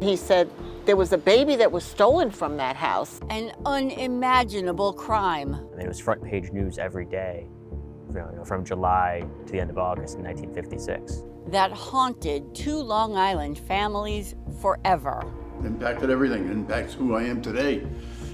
He said there was a baby that was stolen from that house. An unimaginable crime. I mean, it was front page news every day, from July to the end of August in 1956. That haunted two Long Island families forever. Impacted everything. It impacts who I am today,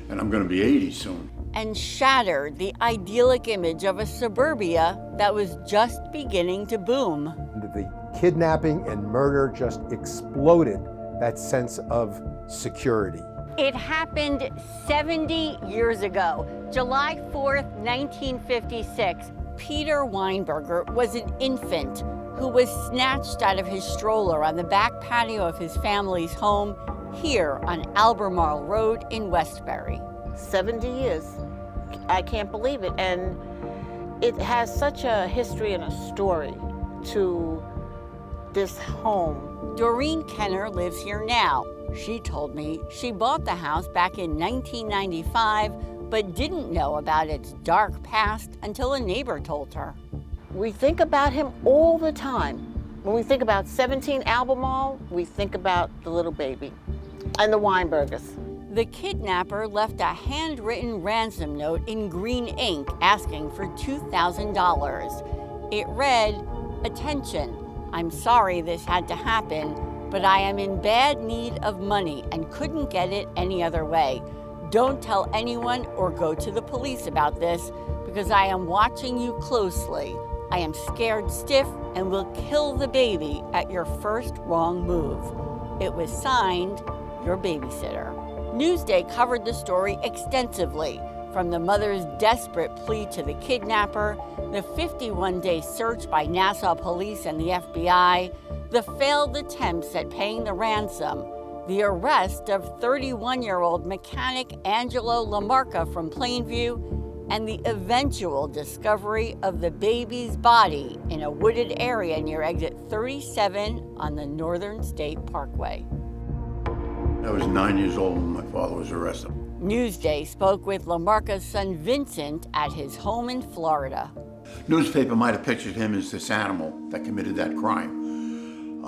and I'm going to be 80 soon. And shattered the idyllic image of a suburbia that was just beginning to boom. The kidnapping and murder just exploded that sense of security. It happened 70 years ago, July 4th, 1956. Peter Weinberger was an infant who was snatched out of his stroller on the back patio of his family's home here on Albemarle Road in Westbury. 70 years. I can't believe it. And it has such a history and a story to this home. Doreen Kenner lives here now. She told me she bought the house back in 1995, but didn't know about its dark past until a neighbor told her. We think about him all the time. When we think about 17 Albemarle, we think about the little baby and the Weinbergers. The kidnapper left a handwritten ransom note in green ink asking for $2,000. It read, "Attention, I'm sorry this had to happen, but I am in bad need of money and couldn't get it any other way. Don't tell anyone or go to the police about this because I am watching you closely. I am scared stiff and will kill the baby at your first wrong move." It was signed, Your Babysitter. Newsday covered the story extensively, from the mother's desperate plea to the kidnapper, the 51-day search by Nassau police and the FBI, the failed attempts at paying the ransom, the arrest of 31-year-old mechanic Angelo La Marca from Plainview, and the eventual discovery of the baby's body in a wooded area near exit 37 on the Northern State Parkway. I was 9 years old when my father was arrested. Newsday spoke with La Marca's son Vincent at his home in Florida. Newspaper might have pictured him as this animal that committed that crime.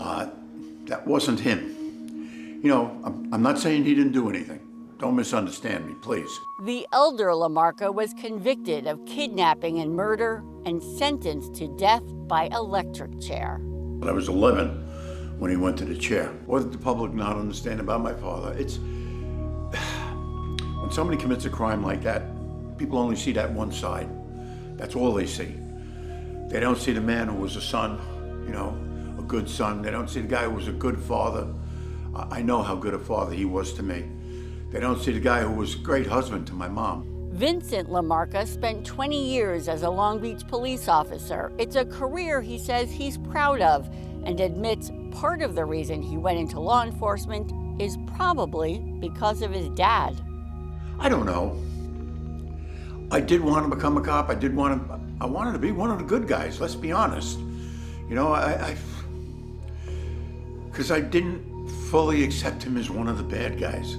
That wasn't him. You know, I'm not saying he didn't do anything. Don't misunderstand me, please. The elder La Marca was convicted of kidnapping and murder and sentenced to death by electric chair. But I was 11 when he went to the chair. What did the public not understand about my father? It's when somebody commits a crime like that, people only see that one side. That's all they see. They don't see the man who was a son, a good son. They don't see the guy who was a good father. I know how good a father he was to me. They don't see the guy who was a great husband to my mom. Vincent La Marca spent 20 years as a Long Beach police officer. It's a career he says he's proud of and admits part of the reason he went into law enforcement is probably because of his dad. I don't know. I did want to become a cop. I wanted to be one of the good guys, let's be honest. Because I didn't fully accept him as one of the bad guys.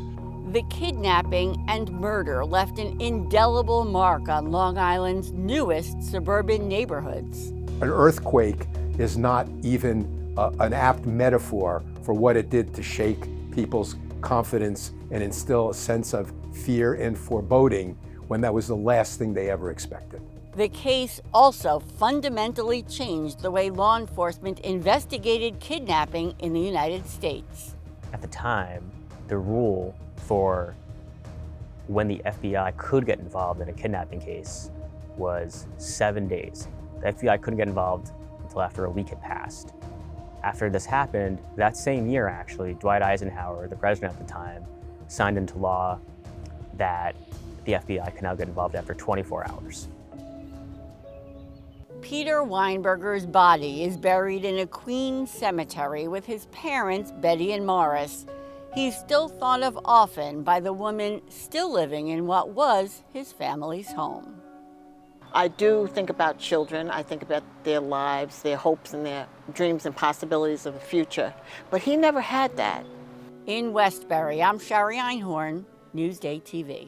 The kidnapping and murder left an indelible mark on Long Island's newest suburban neighborhoods. An earthquake is not even an apt metaphor for what it did to shake people's confidence and instill a sense of fear and foreboding when that was the last thing they ever expected. The case also fundamentally changed the way law enforcement investigated kidnapping in the United States. At the time, the rule for when the FBI could get involved in a kidnapping case was 7 days. The FBI couldn't get involved until after a week had passed. After this happened, that same year actually, Dwight Eisenhower, the president at the time, signed into law that the FBI can now get involved after 24 hours. Peter Weinberger's body is buried in a Queens cemetery with his parents, Betty and Morris. He's still thought of often by the woman still living in what was his family's home. I do think about children. I think about their lives, their hopes and their dreams and possibilities of the future. But he never had that. In Westbury, I'm Shari Einhorn, Newsday TV.